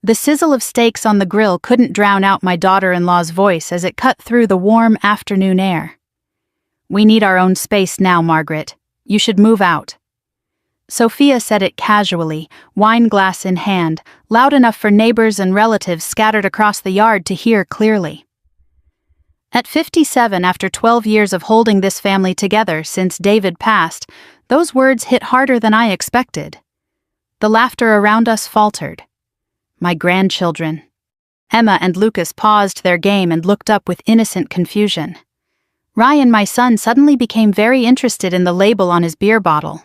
The sizzle of steaks on the grill couldn't drown out my daughter-in-law's voice as it cut through the warm afternoon air. "We need our own space now, Margaret. You should move out." Sophia said it casually, wine glass in hand, loud enough for neighbors and relatives scattered across the yard to hear clearly. At 57, after 12 years of holding this family together since David passed, those words hit harder than I expected. The laughter around us faltered. My grandchildren. Emma and Lucas paused their game and looked up with innocent confusion. Ryan, my son, suddenly became very interested in the label on his beer bottle.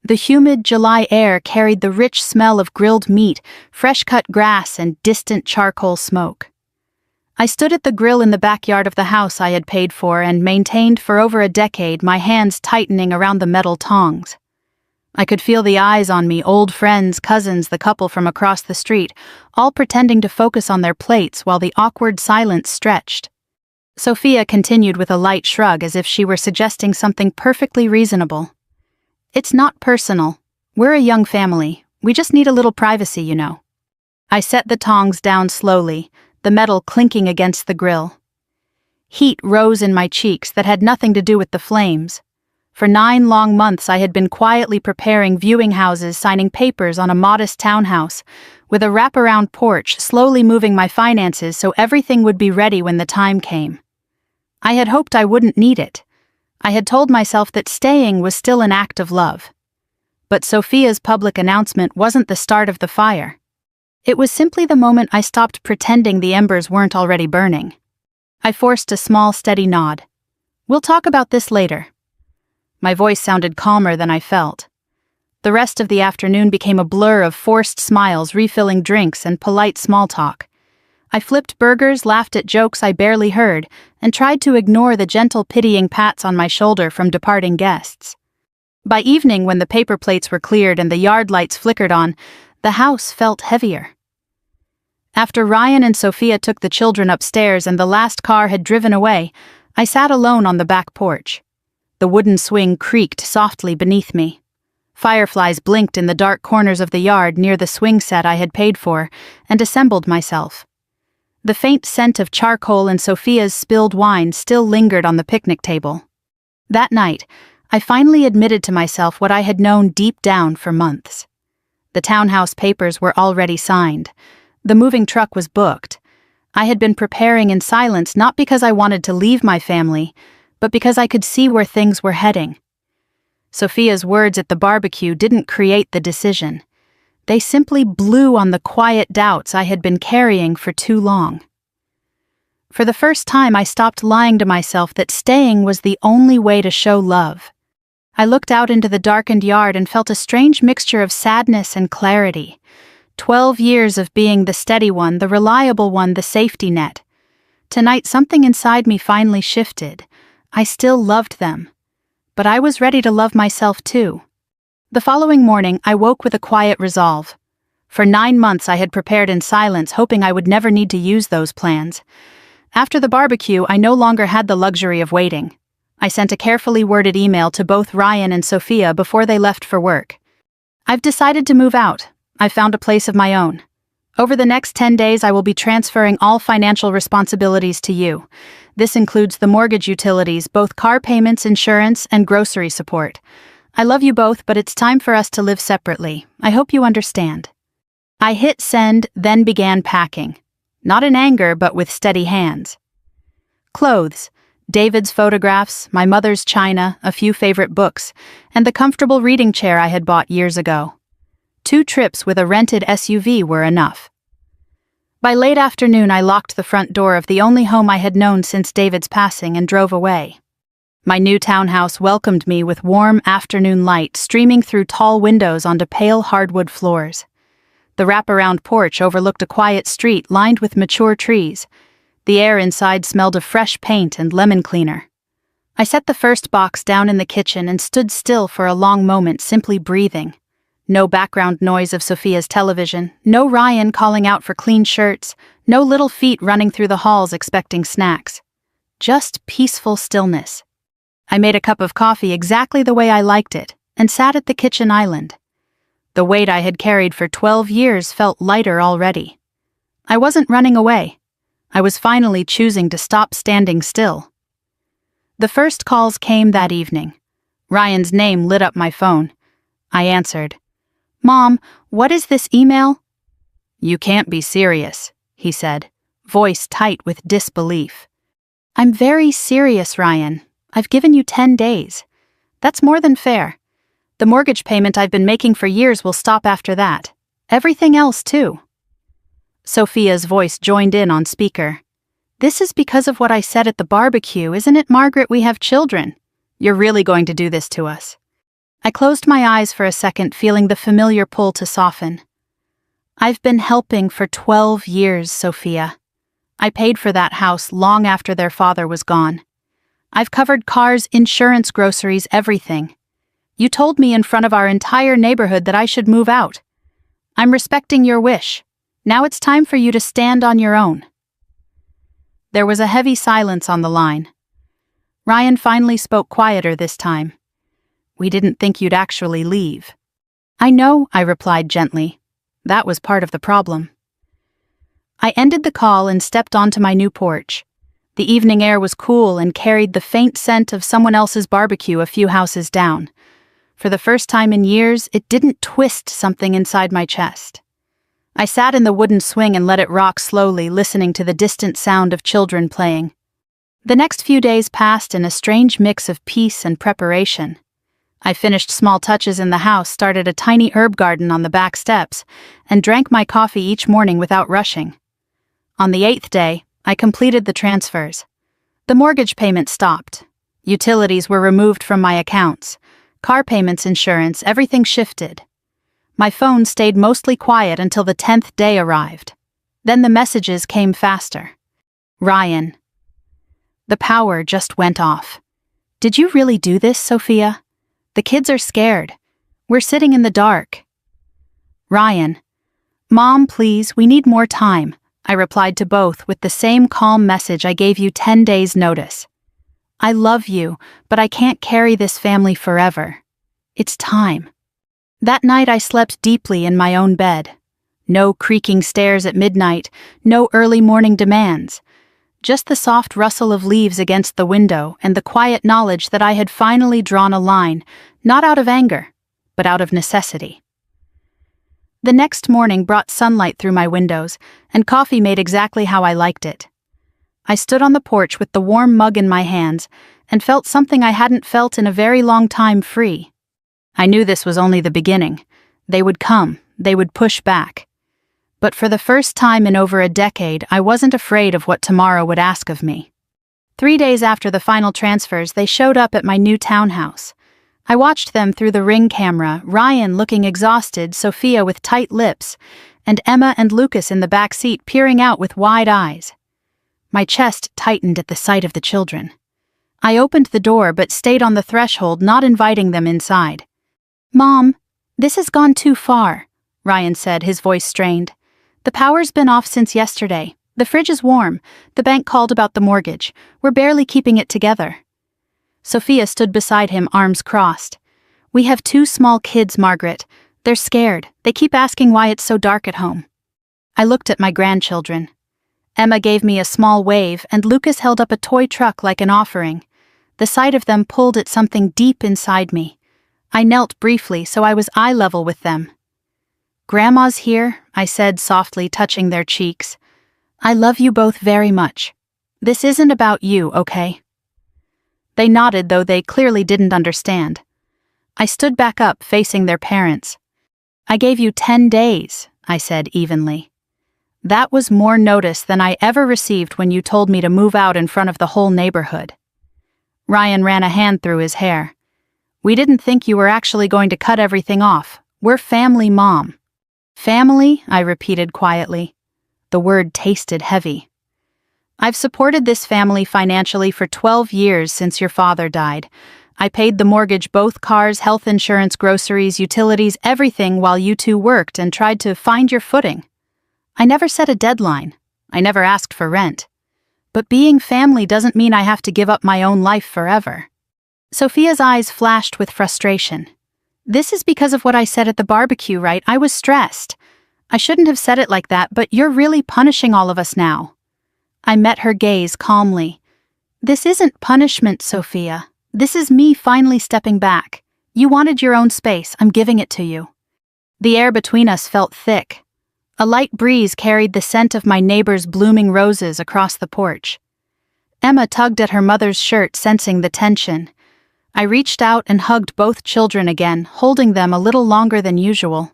The humid July air carried the rich smell of grilled meat, fresh-cut grass, and distant charcoal smoke. I stood at the grill in the backyard of the house I had paid for and maintained for over a decade, my hands tightening around the metal tongs. I could feel the eyes on me, old friends, cousins, the couple from across the street, all pretending to focus on their plates while the awkward silence stretched. Sophia continued with a light shrug as if she were suggesting something perfectly reasonable. "It's not personal. We're a young family. We just need a little privacy, you know." I set the tongs down slowly, the metal clinking against the grill. Heat rose in my cheeks that had nothing to do with the flames. For 9 long months I had been quietly preparing viewing houses, signing papers on a modest townhouse, with a wraparound porch, slowly moving my finances so everything would be ready when the time came. I had hoped I wouldn't need it. I had told myself that staying was still an act of love. But Sophia's public announcement wasn't the start of the fire. It was simply the moment I stopped pretending the embers weren't already burning. I forced a small, steady nod. "We'll talk about this later." My voice sounded calmer than I felt. The rest of the afternoon became a blur of forced smiles, refilling drinks, and polite small talk. I flipped burgers, laughed at jokes I barely heard, and tried to ignore the gentle, pitying pats on my shoulder from departing guests. By evening, when the paper plates were cleared and the yard lights flickered on, the house felt heavier. After Ryan and Sophia took the children upstairs and the last car had driven away, I sat alone on the back porch. The wooden swing creaked softly beneath me. Fireflies blinked in the dark corners of the yard near the swing set I had paid for, and assembled myself. The faint scent of charcoal and Sophia's spilled wine still lingered on the picnic table. That night, I finally admitted to myself what I had known deep down for months. The townhouse papers were already signed. The moving truck was booked. I had been preparing in silence not because I wanted to leave my family, but because I could see where things were heading. Sophia's words at the barbecue didn't create the decision. They simply blew on the quiet doubts I had been carrying for too long. For the first time, I stopped lying to myself that staying was the only way to show love. I looked out into the darkened yard and felt a strange mixture of sadness and clarity. 12 years of being the steady one, the reliable one, the safety net. Tonight, something inside me finally shifted. I still loved them. But I was ready to love myself too. The following morning, I woke with a quiet resolve. For 9 months, I had prepared in silence, hoping I would never need to use those plans. After the barbecue, I no longer had the luxury of waiting. I sent a carefully worded email to both Ryan and Sophia before they left for work. "I've decided to move out. I've found a place of my own. Over the next 10 days, I will be transferring all financial responsibilities to you. This includes the mortgage utilities, both car payments, insurance, and grocery support. I love you both, but it's time for us to live separately. I hope you understand." I hit send, then began packing. Not in anger, but with steady hands. Clothes, David's photographs, my mother's china, a few favorite books, and the comfortable reading chair I had bought years ago. 2 trips with a rented SUV were enough. By late afternoon, I locked the front door of the only home I had known since David's passing and drove away. My new townhouse welcomed me with warm afternoon light streaming through tall windows onto pale hardwood floors. The wraparound porch overlooked a quiet street lined with mature trees. The air inside smelled of fresh paint and lemon cleaner. I set the first box down in the kitchen and stood still for a long moment, simply breathing. No background noise of Sophia's television, no Ryan calling out for clean shirts, no little feet running through the halls expecting snacks. Just peaceful stillness. I made a cup of coffee exactly the way I liked it, and sat at the kitchen island. The weight I had carried for 12 years felt lighter already. I wasn't running away. I was finally choosing to stop standing still. The first calls came that evening. Ryan's name lit up my phone. I answered. "Mom, what is this email?" "You can't be serious," he said, voice tight with disbelief. "I'm very serious, Ryan. I've given you 10 days. That's more than fair. The mortgage payment I've been making for years will stop after that. Everything else, too." Sophia's voice joined in on speaker. "This is because of what I said at the barbecue, isn't it, Margaret? We have children. You're really going to do this to us." I closed my eyes for a second, feeling the familiar pull to soften. "I've been helping for 12 years, Sophia. I paid for that house long after their father was gone. I've covered cars, insurance, groceries, everything. You told me in front of our entire neighborhood that I should move out. I'm respecting your wish. Now it's time for you to stand on your own." There was a heavy silence on the line. Ryan finally spoke quieter this time. "We didn't think you'd actually leave." "I know," I replied gently. "That was part of the problem." I ended the call and stepped onto my new porch. The evening air was cool and carried the faint scent of someone else's barbecue a few houses down. For the first time in years, it didn't twist something inside my chest. I sat in the wooden swing and let it rock slowly, listening to the distant sound of children playing. The next few days passed in a strange mix of peace and preparation. I finished small touches in the house, started a tiny herb garden on the back steps, and drank my coffee each morning without rushing. On the 8th day, I completed the transfers. The mortgage payment stopped. Utilities were removed from my accounts. Car payments, insurance, everything shifted. My phone stayed mostly quiet until the 10th day arrived. Then the messages came faster. "Ryan." The power just went off. "Did you really do this, Sophia? The kids are scared. We're sitting in the dark." "Ryan." "Mom, please, we need more time," I replied to both with the same calm message I gave you 10 days' notice. "I love you, but I can't carry this family forever. It's time." That night I slept deeply in my own bed. No creaking stairs at midnight, no early morning demands. Just the soft rustle of leaves against the window and the quiet knowledge that I had finally drawn a line, not out of anger, but out of necessity. The next morning brought sunlight through my windows, and coffee made exactly how I liked it. I stood on the porch with the warm mug in my hands and felt something I hadn't felt in a very long time, free. I knew this was only the beginning. They would come, they would push back. But for the first time in over a decade, I wasn't afraid of what tomorrow would ask of me. 3 days after the final transfers, they showed up at my new townhouse. I watched them through the Ring camera, Ryan looking exhausted, Sophia with tight lips, and Emma and Lucas in the back seat peering out with wide eyes. My chest tightened at the sight of the children. I opened the door but stayed on the threshold, not inviting them inside. "Mom, this has gone too far," Ryan said, his voice strained. "The power's been off since yesterday. The fridge is warm. The bank called about the mortgage. We're barely keeping it together." Sophia stood beside him, arms crossed. "We have 2 small kids, Margaret. They're scared. They keep asking why it's so dark at home." I looked at my grandchildren. Emma gave me a small wave, and Lucas held up a toy truck like an offering. The sight of them pulled at something deep inside me. I knelt briefly so I was eye level with them. "Grandma's here," I said softly, touching their cheeks. "I love you both very much. This isn't about you, okay?" They nodded, though they clearly didn't understand. I stood back up, facing their parents. "I gave you 10 days, I said evenly. "That was more notice than I ever received when you told me to move out in front of the whole neighborhood." Ryan ran a hand through his hair. "We didn't think you were actually going to cut everything off. We're family, Mom." "Family?" I repeated quietly. The word tasted heavy. "I've supported this family financially for 12 years since your father died. I paid the mortgage, both cars, health insurance, groceries, utilities, everything while you two worked and tried to find your footing. I never set a deadline. I never asked for rent. But being family doesn't mean I have to give up my own life forever." Sophia's eyes flashed with frustration. "This is because of what I said at the barbecue, right? I was stressed. I shouldn't have said it like that, but you're really punishing all of us now. I met her gaze calmly. This isn't punishment, Sophia. This is me finally stepping back. You wanted your own space, I'm giving it to you. The air between us felt thick. A light breeze carried the scent of my neighbor's blooming roses across the porch. Emma tugged at her mother's shirt, sensing the tension. I reached out and hugged both children again, holding them a little longer than usual.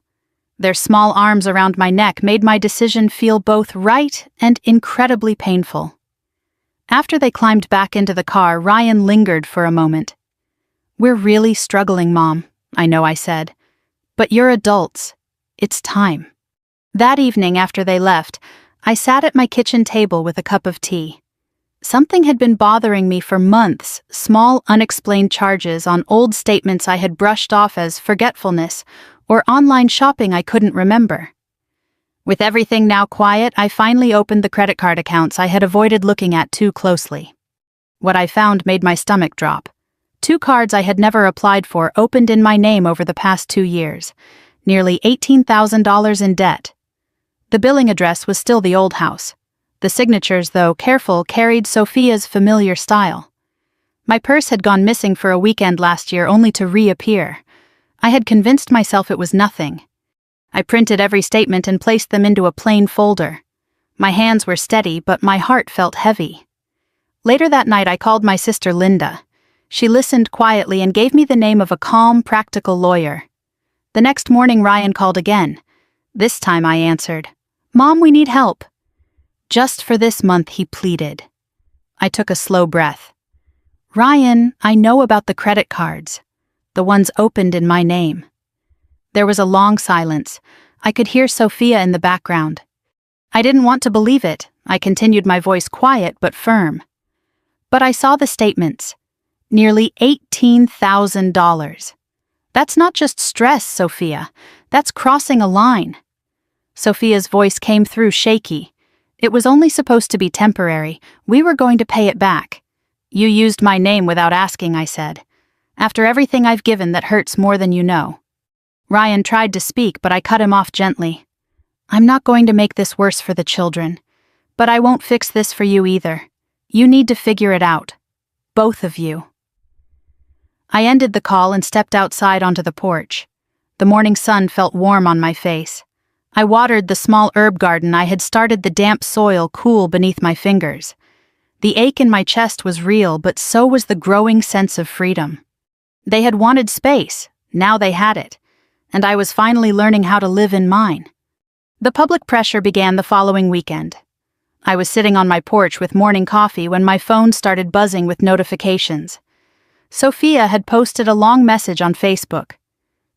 Their small arms around my neck made my decision feel both right and incredibly painful. After they climbed back into the car, Ryan lingered for a moment. We're really struggling, Mom, I know I said. But you're adults. It's time. That evening after they left, I sat at my kitchen table with a cup of tea. Something had been bothering me for months, small unexplained charges on old statements I had brushed off as forgetfulness, or online shopping I couldn't remember. With everything now quiet, I finally opened the credit card accounts I had avoided looking at too closely. What I found made my stomach drop. 2 cards I had never applied for opened in my name over the past 2 years, nearly $18,000 in debt. The billing address was still the old house. The signatures, though careful, carried Sophia's familiar style. My purse had gone missing for a weekend last year only to reappear. I had convinced myself it was nothing. I printed every statement and placed them into a plain folder. My hands were steady, but my heart felt heavy. Later that night I called my sister Linda. She listened quietly and gave me the name of a calm, practical lawyer. The next morning Ryan called again. This time I answered. Mom, we need help. Just for this month, he pleaded. I took a slow breath. Ryan, I know about the credit cards. The ones opened in my name. There was a long silence. I could hear Sophia in the background. I didn't want to believe it. I continued, my voice quiet but firm. But I saw the statements. Nearly $18,000. That's not just stress, Sophia. That's crossing a line. Sophia's voice came through shaky. It was only supposed to be temporary. We were going to pay it back. You used my name without asking, I said. After everything I've given, that hurts more than you know. Ryan tried to speak, but I cut him off gently. I'm not going to make this worse for the children. But I won't fix this for you either. You need to figure it out. Both of you. I ended the call and stepped outside onto the porch. The morning sun felt warm on my face. I watered the small herb garden I had started, the damp soil cool beneath my fingers. The ache in my chest was real, but so was the growing sense of freedom. They had wanted space, now they had it, and I was finally learning how to live in mine. The public pressure began the following weekend. I was sitting on my porch with morning coffee when my phone started buzzing with notifications. Sophia had posted a long message on Facebook.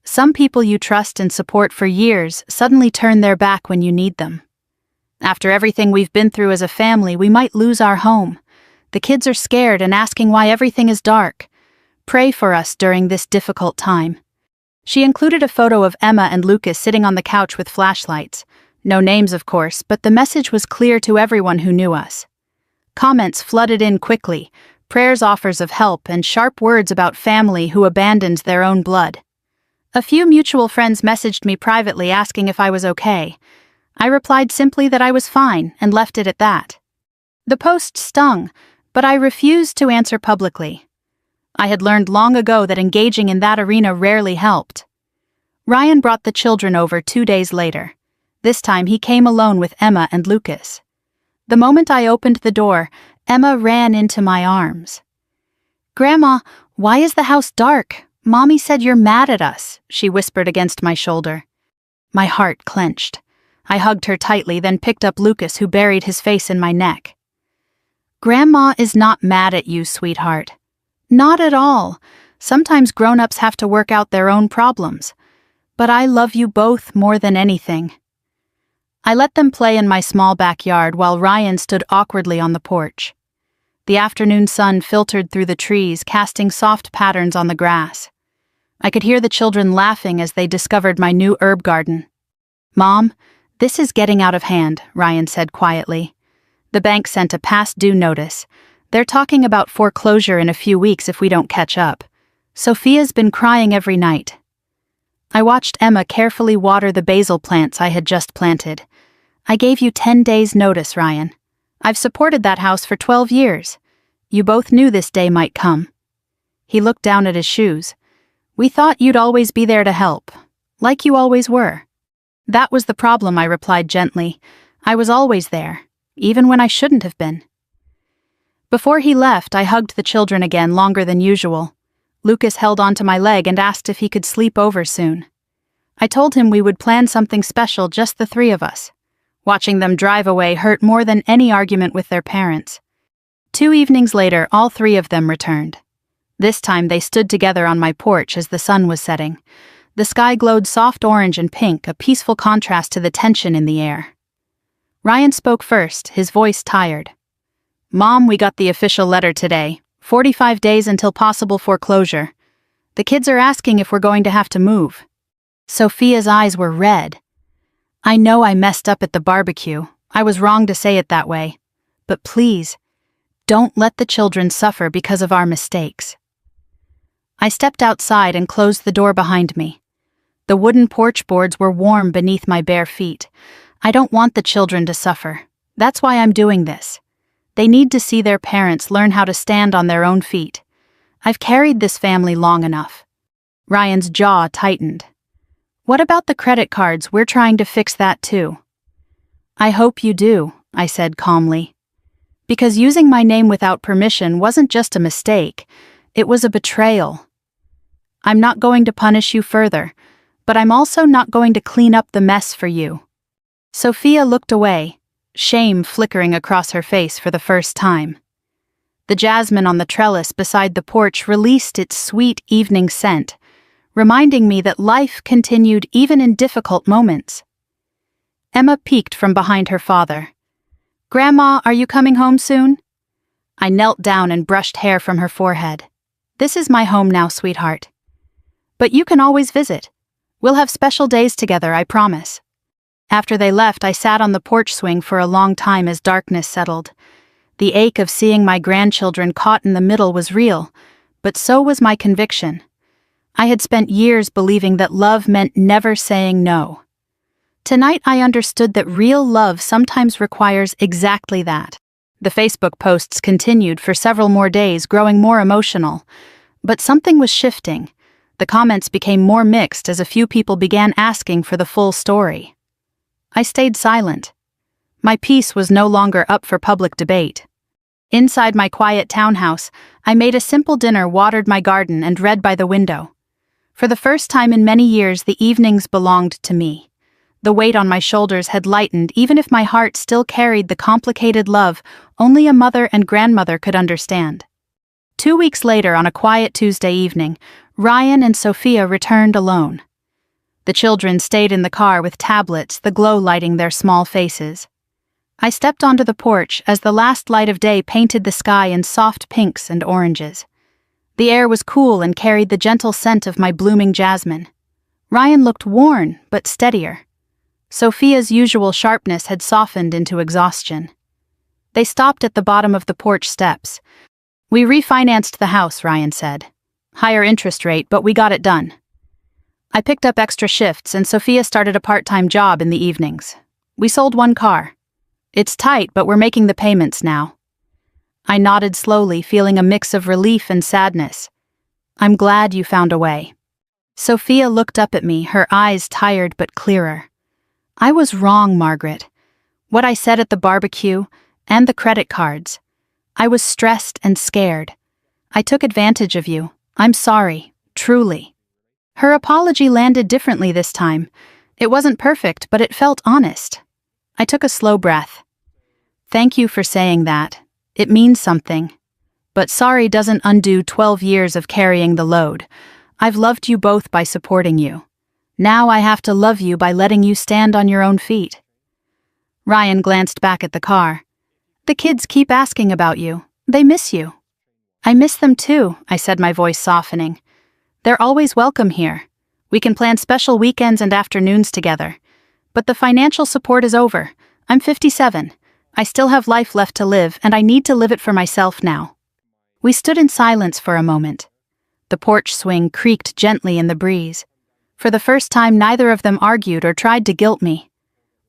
Some people you trust and support for years suddenly turn their back when you need them. After everything we've been through as a family, we might lose our home. The kids are scared and asking why everything is dark. Pray for us during this difficult time. She included a photo of Emma and Lucas sitting on the couch with flashlights. No names, of course, but the message was clear to everyone who knew us. Comments flooded in quickly, prayers, offers of help, and sharp words about family who abandoned their own blood. A few mutual friends messaged me privately asking if I was okay. I replied simply that I was fine and left it at that. The post stung, but I refused to answer publicly. I had learned long ago that engaging in that arena rarely helped. Ryan brought the children over 2 days later. This time he came alone with Emma and Lucas. The moment I opened the door, Emma ran into my arms. "Grandma, why is the house dark? Mommy said you're mad at us," she whispered against my shoulder. My heart clenched. I hugged her tightly, then picked up Lucas, who buried his face in my neck. "Grandma is not mad at you, sweetheart. Not at all. Sometimes grown-ups have to work out their own problems. But I love you both more than anything." I let them play in my small backyard while Ryan stood awkwardly on the porch. The afternoon sun filtered through the trees, casting soft patterns on the grass. I could hear the children laughing as they discovered my new herb garden. "Mom, this is getting out of hand," Ryan said quietly. "The bank sent a past due notice. They're talking about foreclosure in a few weeks if we don't catch up. Sophia's been crying every night." I watched Emma carefully water the basil plants I had just planted. I gave you 10 days' notice, Ryan. I've supported that house for 12 years. You both knew this day might come. He looked down at his shoes. We thought you'd always be there to help, like you always were. That was the problem, I replied gently. I was always there, even when I shouldn't have been. Before he left, I hugged the children again longer than usual. Lucas held onto my leg and asked if he could sleep over soon. I told him we would plan something special, just the three of us. Watching them drive away hurt more than any argument with their parents. 2 evenings later, all three of them returned. This time they stood together on my porch as the sun was setting. The sky glowed soft orange and pink, a peaceful contrast to the tension in the air. Ryan spoke first, his voice tired. Mom, we got the official letter today. 45 days until possible foreclosure. The kids are asking if we're going to have to move. Sophia's eyes were red. I know I messed up at the barbecue. I was wrong to say it that way. But please, don't let the children suffer because of our mistakes. I stepped outside and closed the door behind me. The wooden porch boards were warm beneath my bare feet. I don't want the children to suffer. That's why I'm doing this. They need to see their parents learn how to stand on their own feet. I've carried this family long enough. Ryan's jaw tightened. What about the credit cards? We're trying to fix that too. I hope you do, I said calmly. Because using my name without permission wasn't just a mistake, it was a betrayal. I'm not going to punish you further, but I'm also not going to clean up the mess for you. Sophia looked away, shame flickering across her face for the first time. The jasmine on the trellis beside the porch released its sweet evening scent, reminding me that life continued even in difficult moments. Emma peeked from behind her father. Grandma, are you coming home soon? I knelt down and brushed hair from her forehead. This is my home now, sweetheart. But you can always visit. We'll have special days together, I promise. After they left, I sat on the porch swing for a long time as darkness settled. The ache of seeing my grandchildren caught in the middle was real, but so was my conviction. I had spent years believing that love meant never saying no. Tonight I understood that real love sometimes requires exactly that. The Facebook posts continued for several more days, growing more emotional. But something was shifting. The comments became more mixed as a few people began asking for the full story. I stayed silent. My peace was no longer up for public debate. Inside my quiet townhouse, I made a simple dinner, watered my garden, and read by the window. For the first time in many years, the evenings belonged to me. The weight on my shoulders had lightened, even if my heart still carried the complicated love only a mother and grandmother could understand. 2 weeks later, on a quiet Tuesday evening, Ryan and Sophia returned alone. The children stayed in the car with tablets, the glow lighting their small faces. I stepped onto the porch as the last light of day painted the sky in soft pinks and oranges. The air was cool and carried the gentle scent of my blooming jasmine. Ryan looked worn, but steadier. Sophia's usual sharpness had softened into exhaustion. They stopped at the bottom of the porch steps. We refinanced the house, Ryan said. Higher interest rate, but we got it done. I picked up extra shifts and Sophia started a part-time job in the evenings. We sold 1 car. It's tight, but we're making the payments now. I nodded slowly, feeling a mix of relief and sadness. I'm glad you found a way. Sophia looked up at me, her eyes tired but clearer. I was wrong, Margaret. What I said at the barbecue, and the credit cards. I was stressed and scared. I took advantage of you. I'm sorry, truly. Her apology landed differently this time. It wasn't perfect, but it felt honest. I took a slow breath. Thank you for saying that. It means something. But sorry doesn't undo 12 years of carrying the load. I've loved you both by supporting you. Now I have to love you by letting you stand on your own feet. Ryan glanced back at the car. The kids keep asking about you. They miss you. I miss them too, I said, my voice softening. They're always welcome here. We can plan special weekends and afternoons together. But the financial support is over. I'm 57. I still have life left to live, and I need to live it for myself now. We stood in silence for a moment. The porch swing creaked gently in the breeze. For the first time, neither of them argued or tried to guilt me.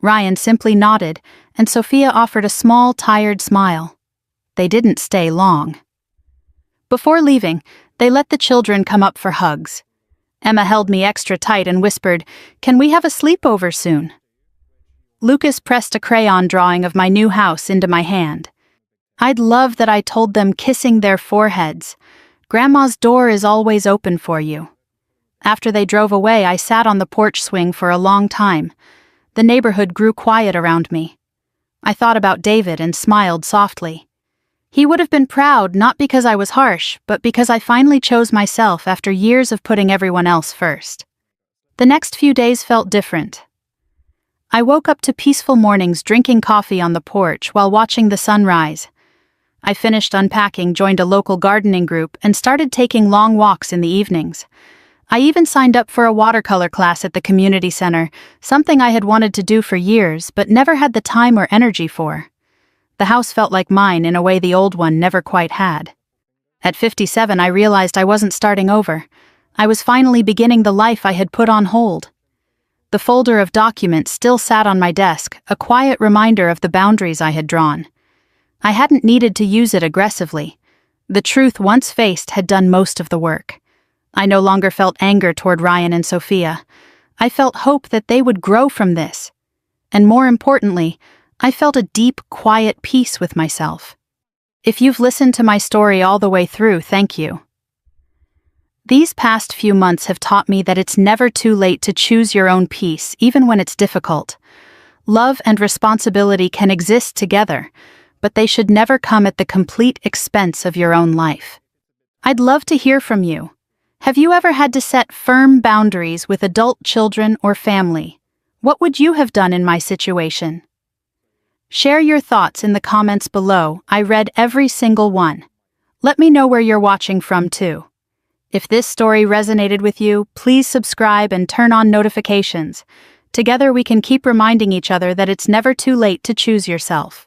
Ryan simply nodded, and Sophia offered a small, tired smile. They didn't stay long. Before leaving, they let the children come up for hugs. Emma held me extra tight and whispered, "Can we have a sleepover soon?" Lucas pressed a crayon drawing of my new house into my hand. I'd love that I told them, kissing their foreheads, "Grandma's door is always open for you." After they drove away, I sat on the porch swing for a long time. The neighborhood grew quiet around me. I thought about David and smiled softly. He would have been proud, not because I was harsh, but because I finally chose myself after years of putting everyone else first. The next few days felt different. I woke up to peaceful mornings drinking coffee on the porch while watching the sun rise. I finished unpacking, joined a local gardening group, and started taking long walks in the evenings. I even signed up for a watercolor class at the community center, something I had wanted to do for years but never had the time or energy for. The house felt like mine in a way the old one never quite had. At 57, I realized I wasn't starting over. I was finally beginning the life I had put on hold. The folder of documents still sat on my desk, a quiet reminder of the boundaries I had drawn. I hadn't needed to use it aggressively. The truth once faced had done most of the work. I no longer felt anger toward Ryan and Sophia. I felt hope that they would grow from this. And more importantly, I felt a deep, quiet peace with myself. If you've listened to my story all the way through, thank you. These past few months have taught me that it's never too late to choose your own peace, even when it's difficult. Love and responsibility can exist together, but they should never come at the complete expense of your own life. I'd love to hear from you. Have you ever had to set firm boundaries with adult children or family? What would you have done in my situation? Share your thoughts in the comments below. I read every single one. Let me know where you're watching from too. If this story resonated with you, please subscribe and turn on notifications. Together we can keep reminding each other that it's never too late to choose yourself.